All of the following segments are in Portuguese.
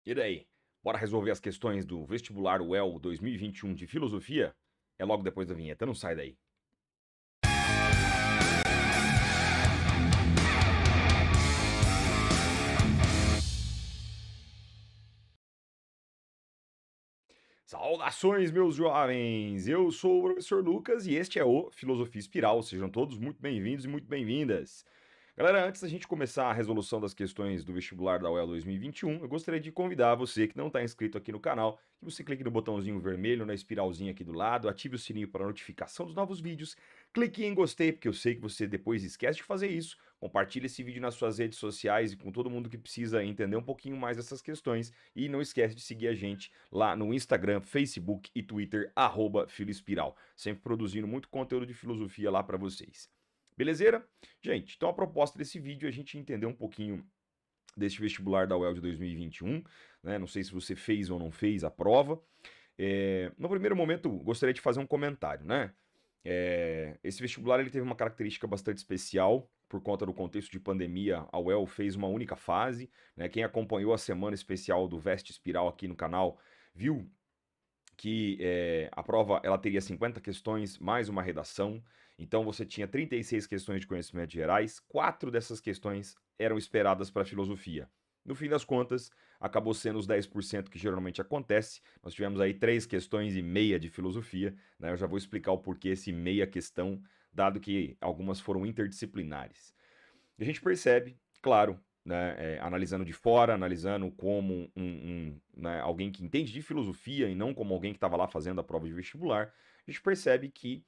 E daí? Bora resolver as questões do vestibular UEL 2021 de filosofia? É logo depois da vinheta, não sai daí. Saudações, meus jovens! Eu sou o professor Lucas e este é o Filosofia Espiral. Sejam todos muito bem-vindos e muito bem-vindas. Galera, antes da gente começar a resolução das questões do vestibular da UEL 2021, eu gostaria de convidar você que não está inscrito aqui no canal, que você clique no botãozinho vermelho, na espiralzinha aqui do lado, ative o sininho para notificação dos novos vídeos, clique em gostei, porque eu sei que você depois esquece de fazer isso, compartilhe esse vídeo nas suas redes sociais e com todo mundo que precisa entender um pouquinho mais dessas questões, e não esquece de seguir a gente lá no Instagram, Facebook e Twitter, @filoespiral, sempre produzindo muito conteúdo de filosofia lá para vocês. Belezeira? Gente, então a proposta desse vídeo é a gente entender um pouquinho deste vestibular da UEL de 2021, né? Não sei se você fez ou não fez a prova. No primeiro momento, gostaria de fazer um comentário, né? Esse vestibular ele teve uma característica bastante especial. Por conta do contexto de pandemia, a UEL fez uma única fase, né? Quem acompanhou a semana especial do Veste Espiral aqui no canal viu que a prova ela teria 50 questões mais uma redação. Então você tinha 36 questões de conhecimentos gerais, 4 dessas questões eram esperadas para filosofia. No fim das contas, acabou sendo os 10% que geralmente acontece. Nós tivemos aí 3 questões e meia de filosofia, né? Eu já vou explicar o porquê esse meia questão, dado que algumas foram interdisciplinares. E a gente percebe, claro, né, analisando de fora, analisando como né, alguém que entende de filosofia e não como alguém que estava lá fazendo a prova de vestibular, a gente percebe que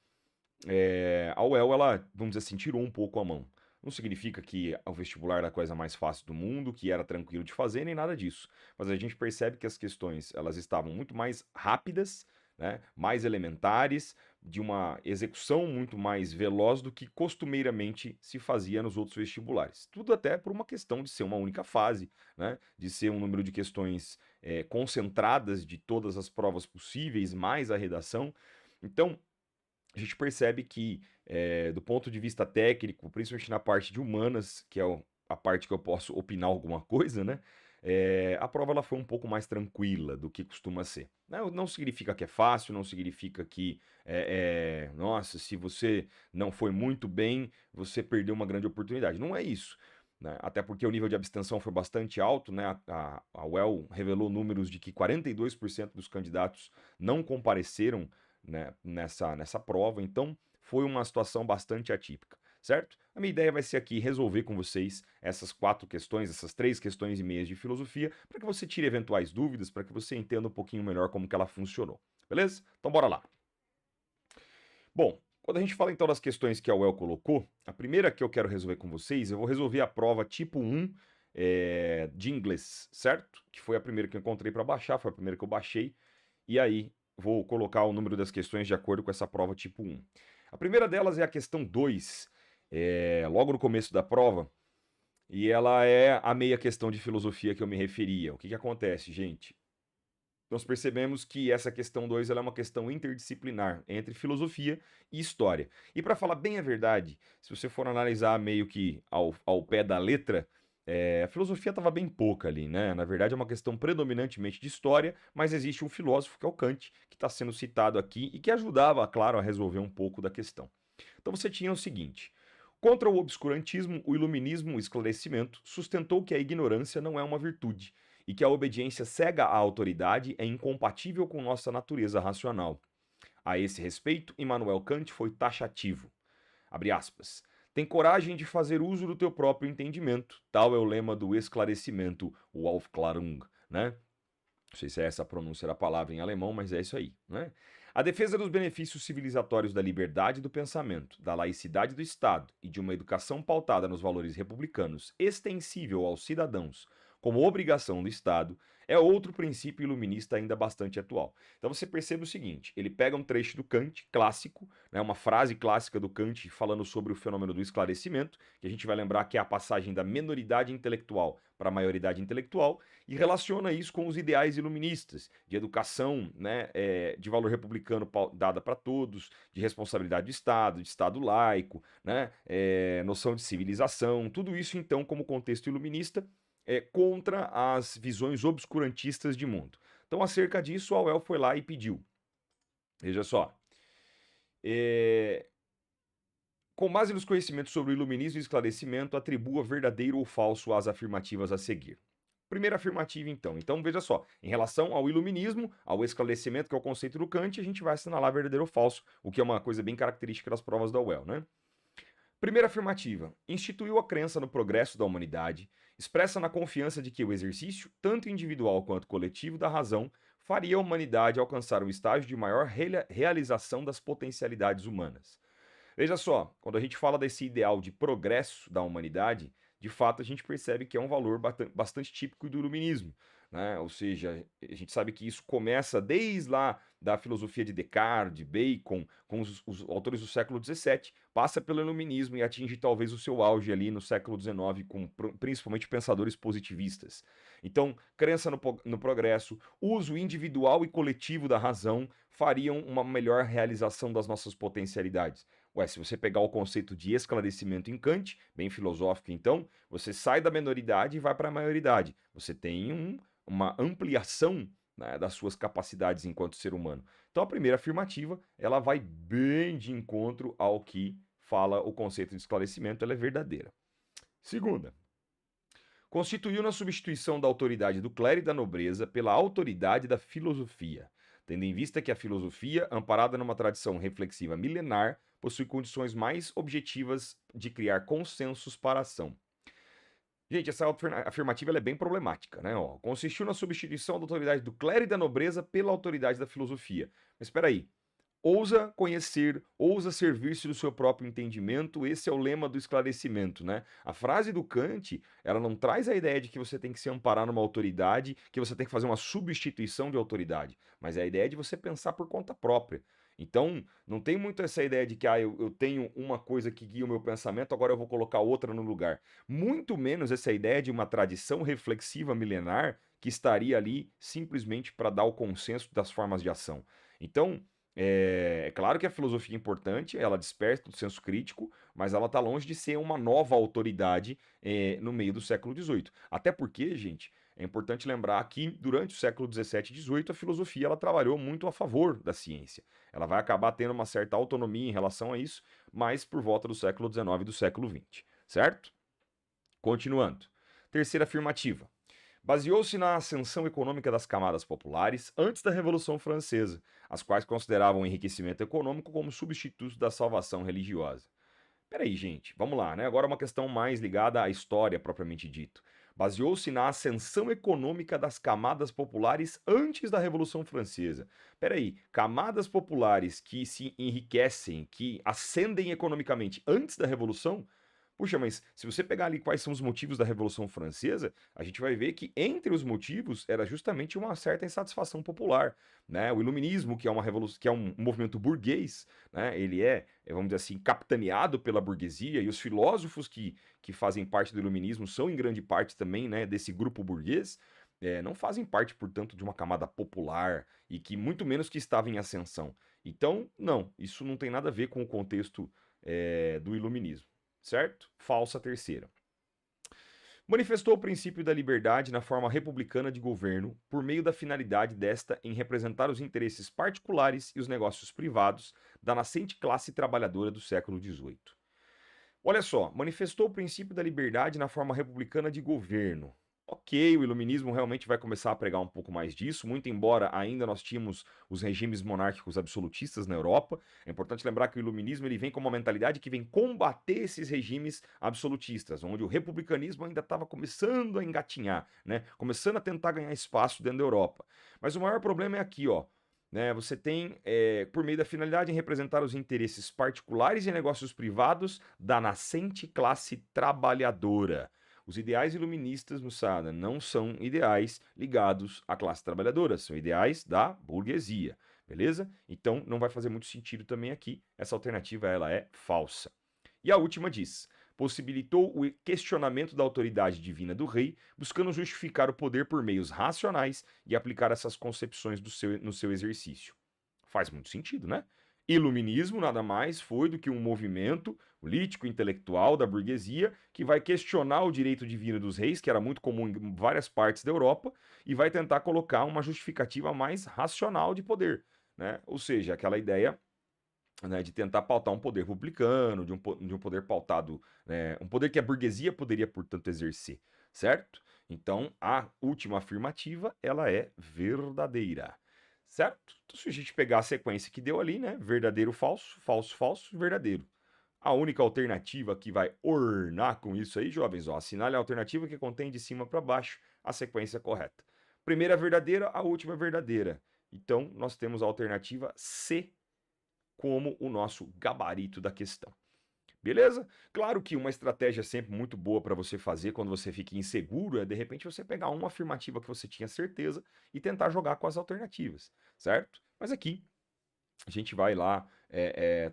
a UEL, ela, vamos dizer assim, tirou um pouco a mão. Não significa que o vestibular era a coisa mais fácil do mundo, que era tranquilo de fazer, nem nada disso. Mas a gente percebe que as questões elas estavam muito mais rápidas, né, mais elementares, de uma execução muito mais veloz do que costumeiramente se fazia nos outros vestibulares. Tudo até por uma questão de ser uma única fase, né, de ser um número de questões concentradas de todas as provas possíveis, mais a redação. Então, a gente percebe que, do ponto de vista técnico, principalmente na parte de humanas, que é a parte que eu posso opinar alguma coisa, né? A prova ela foi um pouco mais tranquila do que costuma ser. Não significa que é fácil, não significa que, nossa, se você não foi muito bem, você perdeu uma grande oportunidade. Não é isso. Né? Até porque o nível de abstenção foi bastante alto, né? A UEL revelou números de que 42% dos candidatos não compareceram, né, nessa prova, então foi uma situação bastante atípica, certo? A minha ideia vai ser aqui resolver com vocês essas 4 questões, essas 3 questões e meias de filosofia, para que você tire eventuais dúvidas, para que você entenda um pouquinho melhor como que ela funcionou, beleza? Então bora lá. Bom, quando a gente fala então das questões que a UEL colocou, a primeira que eu quero resolver com vocês, eu vou resolver a prova tipo 1 de inglês, certo? Que foi a primeira que eu encontrei para baixar, foi a primeira que eu baixei, e aí vou colocar o número das questões de acordo com essa prova tipo 1. A primeira delas é a questão 2, logo no começo da prova, e ela é a meia questão de filosofia que eu me referia. O que acontece, gente? Nós percebemos que essa questão 2 ela é uma questão interdisciplinar entre filosofia e história. E para falar bem a verdade, se você for analisar meio que ao pé da letra, a filosofia estava bem pouca ali, né? Na verdade é uma questão predominantemente de história, mas existe um filósofo que é o Kant, que está sendo citado aqui e que ajudava, claro, a resolver um pouco da questão. Então você tinha o seguinte: contra o obscurantismo, o iluminismo, o esclarecimento, sustentou que a ignorância não é uma virtude e que a obediência cega à autoridade é incompatível com nossa natureza racional. A esse respeito, Immanuel Kant foi taxativo. Abre aspas. Tem coragem de fazer uso do teu próprio entendimento. Tal é o lema do esclarecimento, o Aufklärung, né? Não sei se é essa a pronúncia da palavra em alemão, mas é isso aí, né? A defesa dos benefícios civilizatórios da liberdade do pensamento, da laicidade do Estado e de uma educação pautada nos valores republicanos, extensível aos cidadãos, como obrigação do Estado, é outro princípio iluminista ainda bastante atual. Então você percebe o seguinte: ele pega um trecho do Kant, clássico, né, uma frase clássica do Kant falando sobre o fenômeno do esclarecimento, que a gente vai lembrar que é a passagem da menoridade intelectual para a maioridade intelectual, e relaciona isso com os ideais iluministas, de educação, né, de valor republicano dada para todos, de responsabilidade do Estado, de Estado laico, né, noção de civilização, tudo isso então como contexto iluminista. contra as visões obscurantistas de mundo. Então, acerca disso, Auel foi lá e pediu. Veja só. Com base nos conhecimentos sobre o iluminismo e esclarecimento, atribua verdadeiro ou falso às afirmativas a seguir. Primeira afirmativa, então. Então, veja só. Em relação ao iluminismo, ao esclarecimento, que é o conceito do Kant, a gente vai assinalar verdadeiro ou falso, o que é uma coisa bem característica das provas da UEL, né? Primeira afirmativa. Instituiu a crença no progresso da humanidade, expressa na confiança de que o exercício, tanto individual quanto coletivo, da razão, faria a humanidade alcançar um estágio de maior realização das potencialidades humanas. Veja só, quando a gente fala desse ideal de progresso da humanidade, de fato a gente percebe que é um valor bastante típico do iluminismo, né? Ou seja, a gente sabe que isso começa desde lá da filosofia de Descartes, de Bacon, com os autores do século XVII, passa pelo iluminismo e atinge talvez o seu auge ali no século XIX, com principalmente pensadores positivistas. Então, crença no progresso, uso individual e coletivo da razão fariam uma melhor realização das nossas potencialidades. Ué, se você pegar o conceito de esclarecimento em Kant, bem filosófico então, você sai da menoridade e vai para a maioridade. Você tem uma ampliação, né, das suas capacidades enquanto ser humano. Então a primeira afirmativa, ela vai bem de encontro ao que fala o conceito de esclarecimento, ela é verdadeira. Segunda, constituiu na substituição da autoridade do clero e da nobreza pela autoridade da filosofia, tendo em vista que a filosofia, amparada numa tradição reflexiva milenar, possui condições mais objetivas de criar consensos para a ação. Gente, essa afirmativa ela é bem problemática, né? Ó, consistiu na substituição da autoridade do clero e da nobreza pela autoridade da filosofia. Mas espera aí. Ousa conhecer, ousa servir-se do seu próprio entendimento, esse é o lema do esclarecimento, né? A frase do Kant, ela não traz a ideia de que você tem que se amparar numa autoridade, que você tem que fazer uma substituição de autoridade, mas é a ideia de você pensar por conta própria. Então, não tem muito essa ideia de que eu tenho uma coisa que guia o meu pensamento, agora eu vou colocar outra no lugar. Muito menos essa ideia de uma tradição reflexiva milenar que estaria ali simplesmente para dar o consenso das formas de ação. Então, é claro que a filosofia é importante, ela desperta o senso crítico, mas ela está longe de ser uma nova autoridade no meio do século XVIII. Até porque, gente, é importante lembrar que durante o século XVII e XVIII a filosofia ela trabalhou muito a favor da ciência. Ela vai acabar tendo uma certa autonomia em relação a isso, mas por volta do século XIX e do século XX, certo? Continuando. Terceira afirmativa. Baseou-se na ascensão econômica das camadas populares antes da Revolução Francesa, as quais consideravam o enriquecimento econômico como substituto da salvação religiosa. Peraí, gente, vamos lá, né? Agora uma questão mais ligada à história propriamente dito. Baseou-se na ascensão econômica das camadas populares antes da Revolução Francesa. Peraí, camadas populares que se enriquecem, que ascendem economicamente antes da Revolução? Puxa, mas se você pegar ali quais são os motivos da Revolução Francesa, a gente vai ver que entre os motivos era justamente uma certa insatisfação popular, né? O iluminismo, que é uma revolução, que é um movimento burguês, né? Ele vamos dizer assim, capitaneado pela burguesia e os filósofos que fazem parte do iluminismo são em grande parte também, né, desse grupo burguês. Não fazem parte, portanto, de uma camada popular e que muito menos que estava em ascensão. Então, não, isso não tem nada a ver com o contexto do iluminismo. Certo? Falsa terceira. Manifestou o princípio da liberdade na forma republicana de governo, por meio da finalidade desta em representar os interesses particulares e os negócios privados da nascente classe trabalhadora do século XVIII. Olha só, manifestou o princípio da liberdade na forma republicana de governo. Ok, o iluminismo realmente vai começar a pregar um pouco mais disso, muito embora ainda nós tínhamos os regimes monárquicos absolutistas na Europa. É importante lembrar que o iluminismo ele vem com uma mentalidade que vem combater esses regimes absolutistas, onde o republicanismo ainda estava começando a engatinhar, né? Começando a tentar ganhar espaço dentro da Europa. Mas o maior problema é aqui, ó. Né, você tem, por meio da finalidade, em representar os interesses particulares e negócios privados da nascente classe trabalhadora. Os ideais iluministas, moçada, não são ideais ligados à classe trabalhadora, são ideais da burguesia, beleza? Então não vai fazer muito sentido também aqui, essa alternativa ela é falsa. E a última diz: possibilitou o questionamento da autoridade divina do rei, buscando justificar o poder por meios racionais e aplicar essas concepções no seu exercício. Faz muito sentido, né? Iluminismo nada mais foi do que um movimento político-intelectual da burguesia que vai questionar o direito divino dos reis, que era muito comum em várias partes da Europa, e vai tentar colocar uma justificativa mais racional de poder, né? Ou seja, aquela ideia, né, de tentar pautar um poder republicano, de um poder pautado, né, um poder que a burguesia poderia, portanto, exercer, certo? Então, a última afirmativa, ela é verdadeira, certo? Então, se a gente pegar a sequência que deu ali, né, verdadeiro, falso, falso, falso, verdadeiro. A única alternativa que vai ornar com isso aí, jovens, ó, assinale a alternativa que contém de cima para baixo a sequência correta. Primeira verdadeira, a última verdadeira. Então, nós temos a alternativa C como o nosso gabarito da questão. Beleza? Claro que uma estratégia sempre muito boa para você fazer quando você fica inseguro é de repente você pegar uma afirmativa que você tinha certeza e tentar jogar com as alternativas, certo? Mas aqui a gente vai lá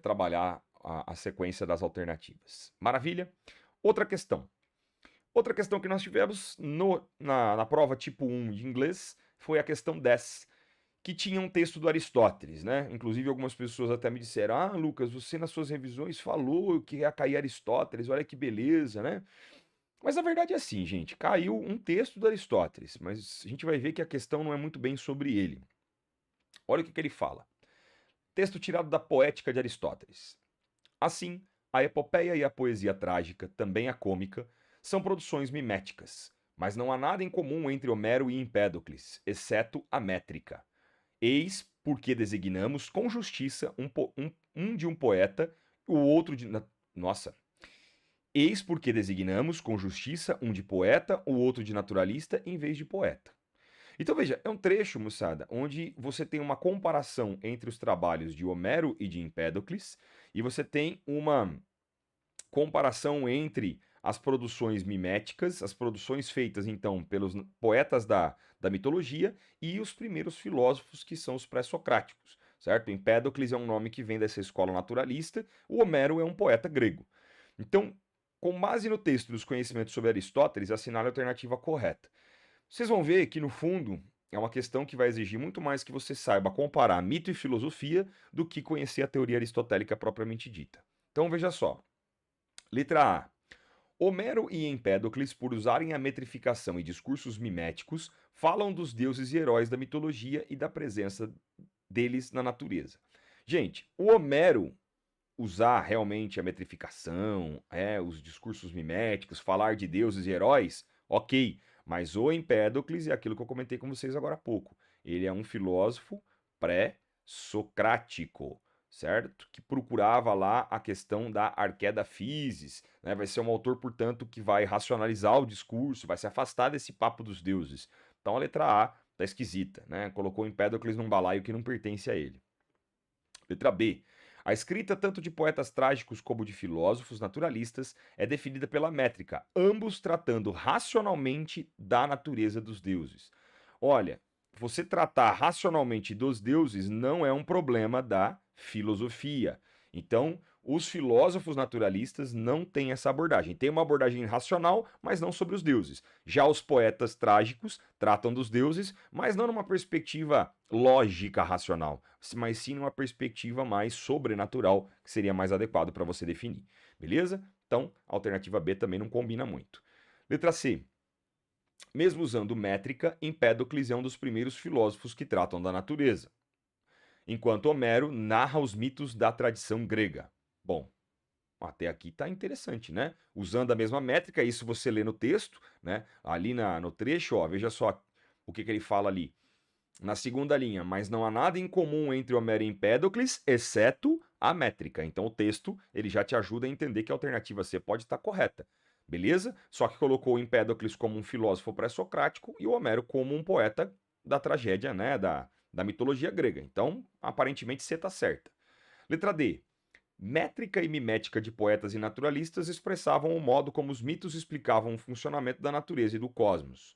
trabalhar a sequência das alternativas. Maravilha? Outra questão. Outra questão que nós tivemos na prova tipo 1 de inglês foi a questão 10, que tinha um texto do Aristóteles, né? Inclusive algumas pessoas até me disseram: "Ah, Lucas, você nas suas revisões falou que ia cair Aristóteles, olha que beleza, né?" Mas a verdade é assim, gente, caiu um texto do Aristóteles, mas a gente vai ver que a questão não é muito bem sobre ele. Olha o que ele fala. Texto tirado da Poética de Aristóteles. Assim, a epopeia e a poesia trágica, também a cômica, são produções miméticas, mas não há nada em comum entre Homero e Empédocles, exceto a métrica. Eis porque designamos com justiça um de um poeta, o outro de. Nossa. Eis porque designamos com justiça um de poeta, o outro de naturalista, em vez de poeta. Então veja, é um trecho, moçada, onde você tem uma comparação entre os trabalhos de Homero e de Empédocles, e você tem uma comparação entre as produções miméticas, as produções feitas então pelos poetas da mitologia e os primeiros filósofos que são os pré-socráticos, certo? Empédocles é um nome que vem dessa escola naturalista, o Homero é um poeta grego. Então, com base no texto dos conhecimentos sobre Aristóteles, assinale a alternativa correta. Vocês vão ver que, no fundo, é uma questão que vai exigir muito mais que você saiba comparar mito e filosofia do que conhecer a teoria aristotélica propriamente dita. Então, veja só. Letra A. Homero e Empédocles, por usarem a metrificação e discursos miméticos, falam dos deuses e heróis da mitologia e da presença deles na natureza. Gente, o Homero usar realmente a metrificação, os discursos miméticos, falar de deuses e heróis, ok. Mas o Empédocles é aquilo que eu comentei com vocês agora há pouco. Ele é um filósofo pré-socrático, certo? Que procurava lá a questão da arqué da physis, né? Vai ser um autor, portanto, que vai racionalizar o discurso, vai se afastar desse papo dos deuses. Então a letra A tá esquisita, né? Colocou Empédocles num balaio que não pertence a ele. Letra B. A escrita tanto de poetas trágicos como de filósofos naturalistas é definida pela métrica, ambos tratando racionalmente da natureza dos deuses. Olha, você tratar racionalmente dos deuses não é um problema da filosofia. Então, os filósofos naturalistas não têm essa abordagem. Tem uma abordagem racional, mas não sobre os deuses. Já os poetas trágicos tratam dos deuses, mas não numa perspectiva lógica racional, mas sim numa perspectiva mais sobrenatural, que seria mais adequado para você definir. Beleza? Então, a alternativa B também não combina muito. Letra C. Mesmo usando métrica, Empédocles é um dos primeiros filósofos que tratam da natureza, enquanto Homero narra os mitos da tradição grega. Bom, até aqui tá interessante, né? Usando a mesma métrica, isso você lê no texto, né? Ali no trecho, ó, veja só o que ele fala ali. Na segunda linha, mas não há nada em comum entre Homero e Empédocles, exceto a métrica. Então o texto, ele já te ajuda a entender que a alternativa C pode estar correta. Beleza? Só que colocou o Empédocles como um filósofo pré-socrático e o Homero como um poeta da tragédia, né? Da mitologia grega. Então, aparentemente, C está certa. Letra D. Métrica e mimética de poetas e naturalistas expressavam o modo como os mitos explicavam o funcionamento da natureza e do cosmos.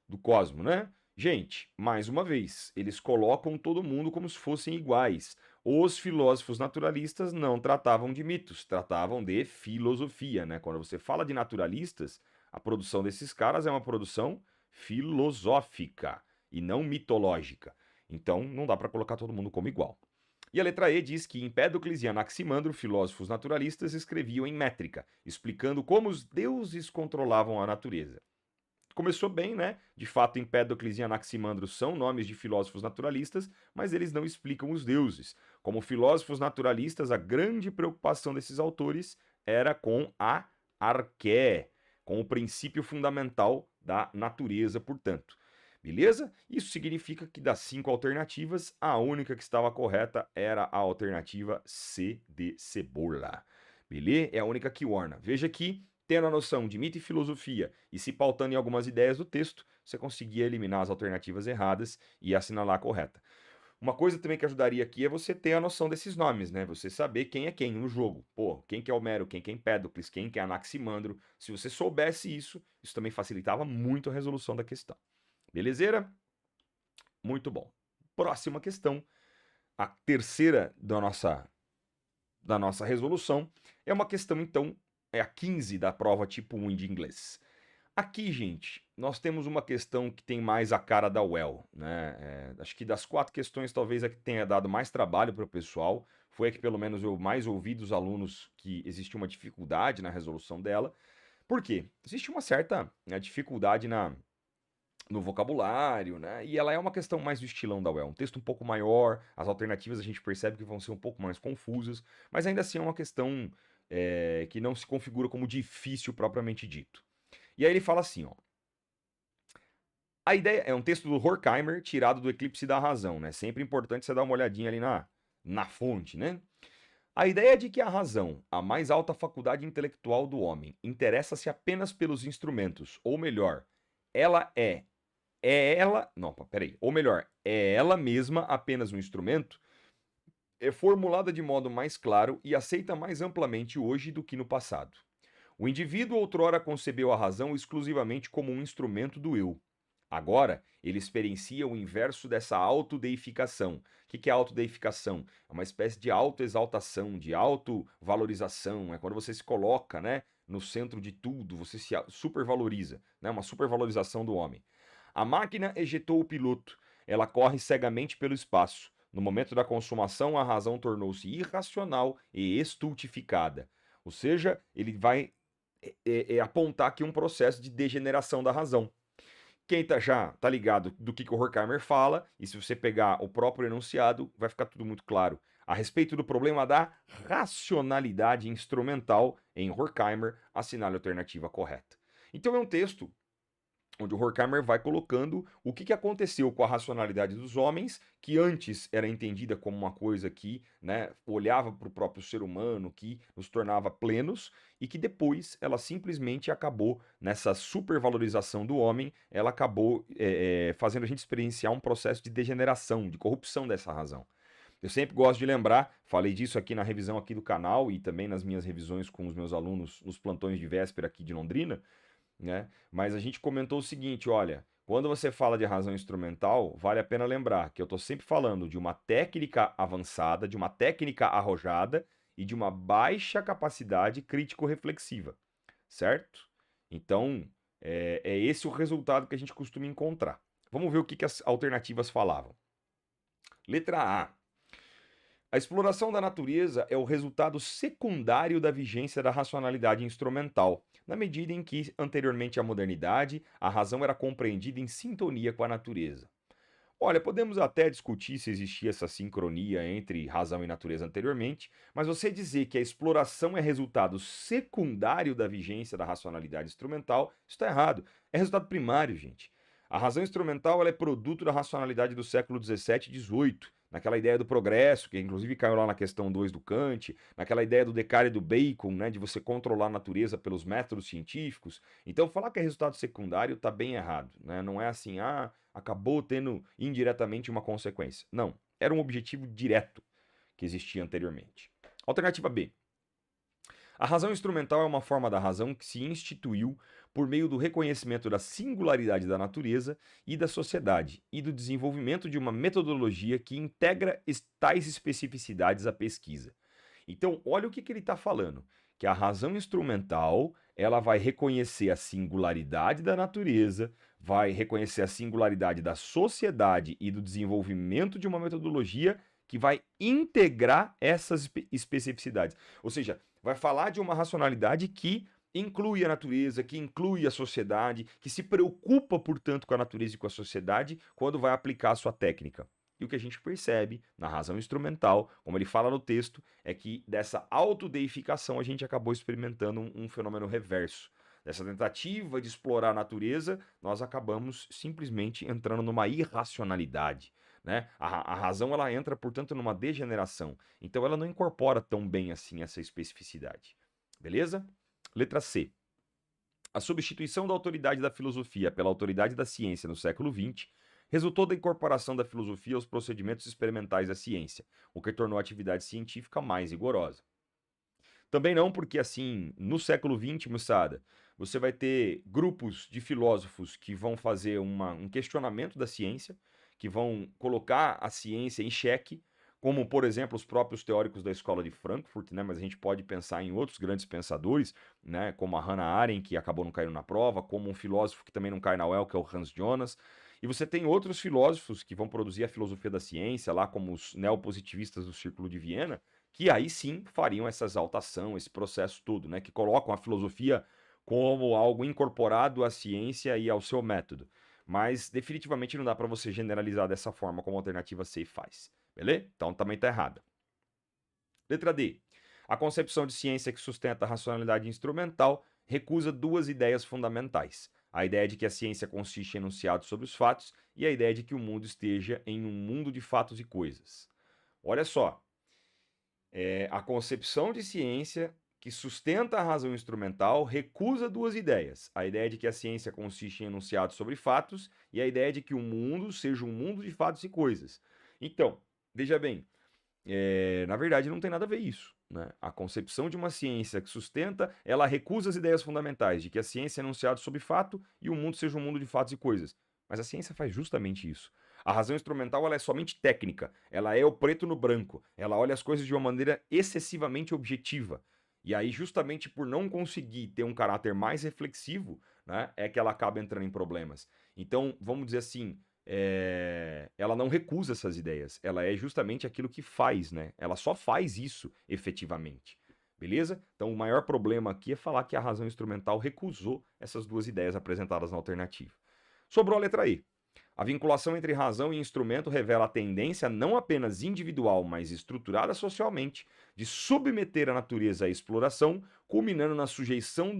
Do cosmo, né? Gente, mais uma vez, eles colocam todo mundo como se fossem iguais. Os filósofos naturalistas não tratavam de mitos, tratavam de filosofia, né? Quando você fala de naturalistas, a produção desses caras é uma produção filosófica e não mitológica. Então, não dá para colocar todo mundo como igual. E a letra E diz que Empédocles e Anaximandro, filósofos naturalistas, escreviam em métrica, explicando como os deuses controlavam a natureza. Começou bem, né? De fato, Empédocles e Anaximandro são nomes de filósofos naturalistas, mas eles não explicam os deuses. Como filósofos naturalistas, a grande preocupação desses autores era com a arqué, com o princípio fundamental da natureza, portanto. Beleza? Isso significa que das 5 alternativas, a única que estava correta era a alternativa C de cebola. Beleza? É a única que orna. Veja que, tendo a noção de mito e filosofia e se pautando em algumas ideias do texto, você conseguia eliminar as alternativas erradas e assinalar a correta. Uma coisa também que ajudaria aqui é você ter a noção desses nomes, né? Você saber quem é quem no jogo. Pô, quem que é Homero, quem que é Empédocles, quem que é Anaximandro. Se você soubesse isso, isso também facilitava muito a resolução da questão. Belezeira? Muito bom. Próxima questão, a terceira da nossa resolução, é uma questão, então, é a 15 da prova tipo 1 de inglês. Aqui, gente, nós temos uma questão que tem mais a cara da UEL, né? Acho que das 4 questões, talvez a que tenha dado mais trabalho para o pessoal, foi a que pelo menos eu mais ouvi dos alunos que existe uma dificuldade na resolução dela. Por quê? Existe uma certa dificuldade no vocabulário, né? E ela é uma questão mais do estilão da UEL, um texto um pouco maior, as alternativas a gente percebe que vão ser um pouco mais confusas, mas ainda assim é uma questão que não se configura como difícil propriamente dito. E aí ele fala assim, ó. A ideia é um texto do Horkheimer tirado do Eclipse da Razão, né? Sempre importante você dar uma olhadinha ali na fonte, né? A ideia de que a razão, a mais alta faculdade intelectual do homem, interessa-se apenas pelos instrumentos, ou melhor, ela é ela. Não, peraí. Ou melhor, é ela mesma apenas um instrumento? É formulada de modo mais claro e aceita mais amplamente hoje do que no passado. O indivíduo outrora concebeu a razão exclusivamente como um instrumento do eu. Agora, ele experiencia o inverso dessa autodeificação. O que é autodeificação? É uma espécie de autoexaltação, de autovalorização. É quando você se coloca, né, no centro de tudo, você se supervaloriza, né, uma supervalorização do homem. A máquina ejetou o piloto. Ela corre cegamente pelo espaço. No momento da consumação, a razão tornou-se irracional e estultificada. Ou seja, ele vai apontar aqui um processo de degeneração da razão. Quem já tá ligado do que o Horkheimer fala, e se você pegar o próprio enunciado, vai ficar tudo muito claro. A respeito do problema da racionalidade instrumental, em Horkheimer, assinale a alternativa correta. Então é um texto onde o Horkheimer vai colocando o que aconteceu com a racionalidade dos homens, que antes era entendida como uma coisa que, né, olhava para o próprio ser humano, que nos tornava plenos, e que depois ela simplesmente acabou, nessa supervalorização do homem, ela acabou fazendo a gente experienciar um processo de degeneração, de corrupção dessa razão. Eu sempre gosto de lembrar, falei disso aqui na revisão aqui do canal e também nas minhas revisões com os meus alunos nos plantões de véspera aqui de Londrina, né? Mas a gente comentou o seguinte, olha, quando você fala de razão instrumental, vale a pena lembrar que eu estou sempre falando de uma técnica avançada, de uma técnica arrojada e de uma baixa capacidade crítico-reflexiva, certo? Então, é esse o resultado que a gente costuma encontrar. Vamos ver o que as alternativas falavam. Letra A. A exploração da natureza é o resultado secundário da vigência da racionalidade instrumental, na medida em que, anteriormente à modernidade, a razão era compreendida em sintonia com a natureza. Olha, podemos até discutir se existia essa sincronia entre razão e natureza anteriormente, mas você dizer que a exploração é resultado secundário da vigência da racionalidade instrumental, isso está errado. É resultado primário, gente. A razão instrumental ela é produto da racionalidade do século XVII e XVIII, naquela ideia do progresso, que inclusive caiu lá na questão 2 do Kant, naquela ideia do Descartes e do Bacon, né, de você controlar a natureza pelos métodos científicos. Então, falar que é resultado secundário está bem errado, né? Não é assim, acabou tendo indiretamente uma consequência. Não, era um objetivo direto que existia anteriormente. Alternativa B. A razão instrumental é uma forma da razão que se instituiu por meio do reconhecimento da singularidade da natureza e da sociedade e do desenvolvimento de uma metodologia que integra tais especificidades à pesquisa. Então, olha o que ele está falando, que a razão instrumental ela vai reconhecer a singularidade da natureza, vai reconhecer a singularidade da sociedade e do desenvolvimento de uma metodologia que vai integrar essas especificidades. Ou seja, vai falar de uma racionalidade que inclui a natureza, que inclui a sociedade, que se preocupa, portanto, com a natureza e com a sociedade quando vai aplicar a sua técnica. E o que a gente percebe na razão instrumental, como ele fala no texto, é que dessa autodeificação a gente acabou experimentando um fenômeno reverso. Dessa tentativa de explorar a natureza, nós acabamos simplesmente entrando numa irracionalidade. Né? A razão ela entra, portanto, numa degeneração. Então ela não incorpora tão bem assim essa especificidade. Beleza? Letra C. A substituição da autoridade da filosofia pela autoridade da ciência no século XX resultou da incorporação da filosofia aos procedimentos experimentais da ciência, o que tornou a atividade científica mais rigorosa. Também não, porque assim, no século XX, moçada, você vai ter grupos de filósofos que vão fazer um questionamento da ciência, que vão colocar a ciência em xeque, como, por exemplo, os próprios teóricos da escola de Frankfurt, né? Mas a gente pode pensar em outros grandes pensadores, né? Como a Hannah Arendt, que acabou não caindo na prova, como um filósofo que também não cai na UEL, que é o Hans Jonas. E você tem outros filósofos que vão produzir a filosofia da ciência, lá como os neopositivistas do Círculo de Viena, que aí sim fariam essa exaltação, esse processo todo, né? Que colocam a filosofia como algo incorporado à ciência e ao seu método. Mas definitivamente não dá para você generalizar dessa forma como a alternativa C faz. Beleza? Então também está errada. Letra D. A concepção de ciência que sustenta a racionalidade instrumental recusa duas ideias fundamentais. A ideia de que a ciência consiste em enunciados sobre os fatos e a ideia de que o mundo esteja em um mundo de fatos e coisas. Olha só, a concepção de ciência que sustenta a razão instrumental recusa duas ideias. A ideia de que a ciência consiste em enunciados sobre fatos e a ideia de que o mundo seja um mundo de fatos e coisas. Então, veja bem, na verdade não tem nada a ver isso. Né? A concepção de uma ciência que sustenta, ela recusa as ideias fundamentais de que a ciência é enunciado sobre fato e o mundo seja um mundo de fatos e coisas. Mas a ciência faz justamente isso. A razão instrumental ela é somente técnica, ela é o preto no branco, ela olha as coisas de uma maneira excessivamente objetiva. E aí, justamente por não conseguir ter um caráter mais reflexivo, né, é que ela acaba entrando em problemas. Então, vamos dizer assim, ela não recusa essas ideias, ela é justamente aquilo que faz, né? Ela só faz isso efetivamente. Beleza? Então, o maior problema aqui é falar que a razão instrumental recusou essas duas ideias apresentadas na alternativa. Sobrou a letra E. A vinculação entre razão e instrumento revela a tendência não apenas individual, mas estruturada socialmente, de submeter a natureza à exploração, culminando na sujeição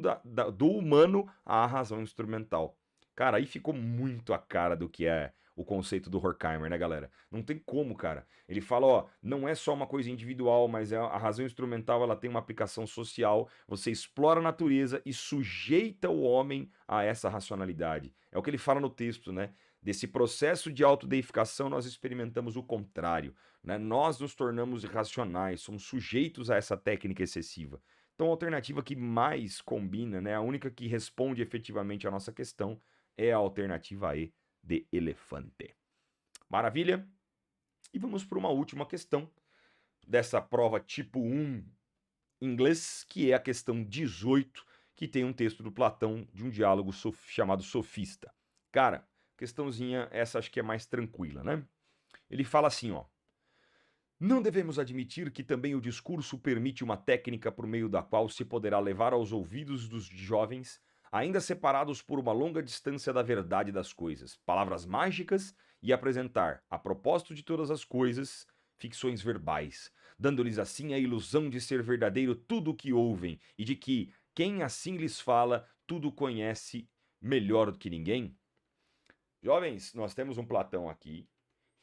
do humano à razão instrumental. Cara, aí ficou muito a cara do que é o conceito do Horkheimer, né, galera? Não tem como, cara. Ele fala, ó, não é só uma coisa individual, mas a razão instrumental, ela tem uma aplicação social. Você explora a natureza e sujeita o homem a essa racionalidade. É o que ele fala no texto, né? Desse processo de autodeificação, nós experimentamos o contrário. Né? Nós nos tornamos irracionais, somos sujeitos a essa técnica excessiva. Então, a alternativa que mais combina, né, a única que responde efetivamente à nossa questão, é a alternativa E, de elefante. Maravilha? E vamos para uma última questão dessa prova tipo 1 inglês, que é a questão 18, que tem um texto do Platão de um diálogo chamado Sofista. Cara, questãozinha, essa acho que é mais tranquila, né? Ele fala assim, ó. Não devemos admitir que também o discurso permite uma técnica por meio da qual se poderá levar aos ouvidos dos jovens, ainda separados por uma longa distância da verdade das coisas, palavras mágicas e apresentar, a propósito de todas as coisas, ficções verbais, dando-lhes assim a ilusão de ser verdadeiro tudo o que ouvem e de que quem assim lhes fala tudo conhece melhor do que ninguém? Jovens, nós temos um Platão aqui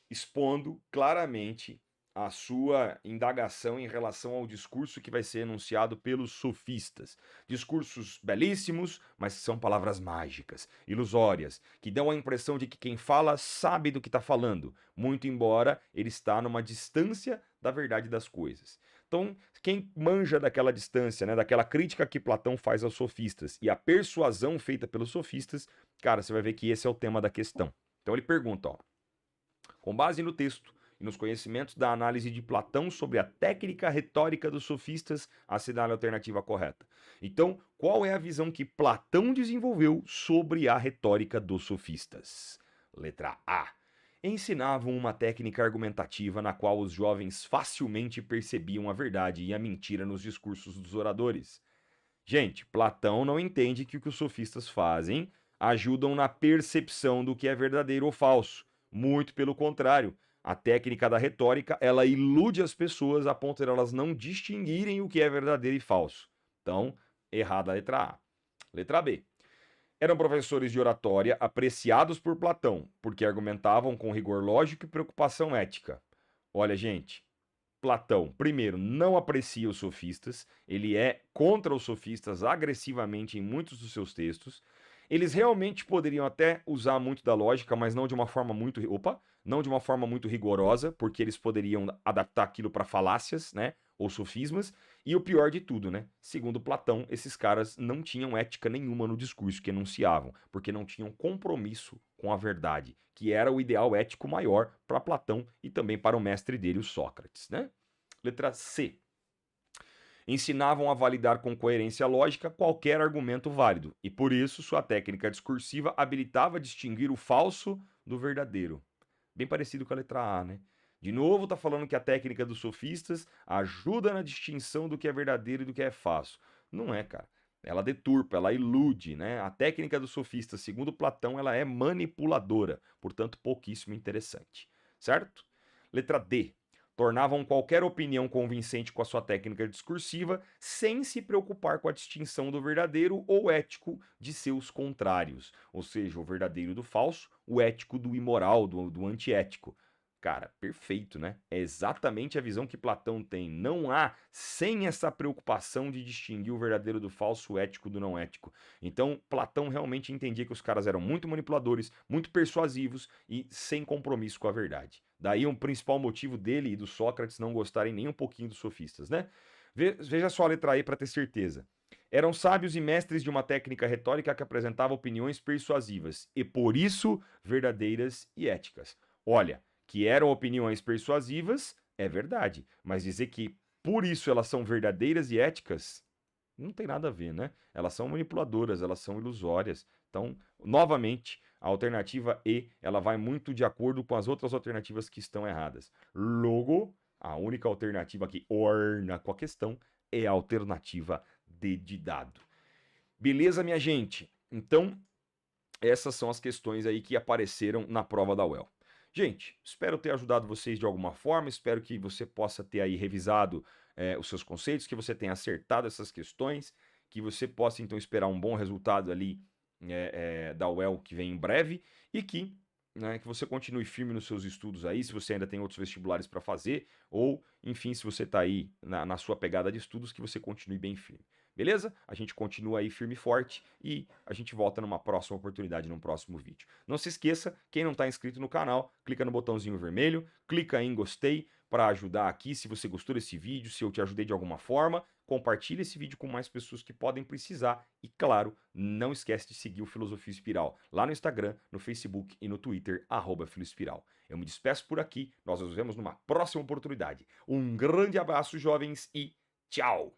expondo claramente a sua indagação em relação ao discurso que vai ser enunciado pelos sofistas. Discursos belíssimos, mas que são palavras mágicas, ilusórias, que dão a impressão de que quem fala sabe do que está falando, muito embora ele está numa distância da verdade das coisas. Então, quem manja daquela distância, né, daquela crítica que Platão faz aos sofistas e a persuasão feita pelos sofistas, cara, você vai ver que esse é o tema da questão. Então ele pergunta, ó, com base no texto e nos conhecimentos da análise de Platão sobre a técnica retórica dos sofistas, assinale a alternativa correta. Então, qual é a visão que Platão desenvolveu sobre a retórica dos sofistas? Letra A. ensinavam uma técnica argumentativa na qual os jovens facilmente percebiam a verdade e a mentira nos discursos dos oradores. Gente, Platão não entende que o que os sofistas fazem ajudam na percepção do que é verdadeiro ou falso. Muito pelo contrário. A técnica da retórica, ela ilude as pessoas a ponto de elas não distinguirem o que é verdadeiro e falso. Então, errada a letra A. Letra B. Eram professores de oratória apreciados por Platão, porque argumentavam com rigor lógico e preocupação ética. Olha, gente, Platão, primeiro, não aprecia os sofistas, ele é contra os sofistas agressivamente em muitos dos seus textos. Eles realmente poderiam até usar muito da lógica, mas não de uma forma muito, não de uma forma muito rigorosa, porque eles poderiam adaptar aquilo para falácias, né, ou sofismas. E o pior de tudo, né? Segundo Platão, esses caras não tinham ética nenhuma no discurso que enunciavam, porque não tinham compromisso com a verdade, que era o ideal ético maior para Platão e também para o mestre dele, o Sócrates, né? Letra C. Ensinavam a validar com coerência lógica qualquer argumento válido, e por isso sua técnica discursiva habilitava a distinguir o falso do verdadeiro. Bem parecido com a letra A, né? De novo, tá falando que a técnica dos sofistas ajuda na distinção do que é verdadeiro e do que é falso. Não é, cara. Ela deturpa, ela ilude, né? A técnica dos sofistas, segundo Platão, ela é manipuladora, portanto, pouquíssimo interessante. Certo? Letra D. Tornavam qualquer opinião convincente com a sua técnica discursiva, sem se preocupar com a distinção do verdadeiro ou ético de seus contrários. Ou seja, o verdadeiro do falso, o ético do imoral, do antiético. Cara, perfeito, né? É exatamente a visão que Platão tem. Não há, sem essa preocupação de distinguir o verdadeiro do falso, o ético do não ético. Então, Platão realmente entendia que os caras eram muito manipuladores, muito persuasivos e sem compromisso com a verdade. Daí um principal motivo dele e do Sócrates não gostarem nem um pouquinho dos sofistas, né? Veja só a letra E para ter certeza. Eram sábios e mestres de uma técnica retórica que apresentava opiniões persuasivas e, por isso, verdadeiras e éticas. Olha, que eram opiniões persuasivas, é verdade, mas dizer que por isso elas são verdadeiras e éticas, não tem nada a ver, né? Elas são manipuladoras, elas são ilusórias. Então, novamente, a alternativa E, ela vai muito de acordo com as outras alternativas que estão erradas. Logo, a única alternativa que orna com a questão é a alternativa D de dado. Beleza, minha gente? Então, essas são as questões aí que apareceram na prova da UEL. Gente, espero ter ajudado vocês de alguma forma, espero que você possa ter aí revisado os seus conceitos, que você tenha acertado essas questões, que você possa então esperar um bom resultado ali da UEL que vem em breve e que, né, que você continue firme nos seus estudos aí, se você ainda tem outros vestibulares para fazer, ou, enfim, se você está aí na sua pegada de estudos, que você continue bem firme. Beleza? A gente continua aí firme e forte e a gente volta numa próxima oportunidade, num próximo vídeo. Não se esqueça, quem não está inscrito no canal, clica no botãozinho vermelho, clica em gostei para ajudar aqui se você gostou desse vídeo, se eu te ajudei de alguma forma, compartilhe esse vídeo com mais pessoas que podem precisar e, claro, não esquece de seguir o Filosofia Espiral lá no Instagram, no Facebook e no Twitter, @Filoespiral. Eu me despeço por aqui, nós nos vemos numa próxima oportunidade. Um grande abraço, jovens, e tchau!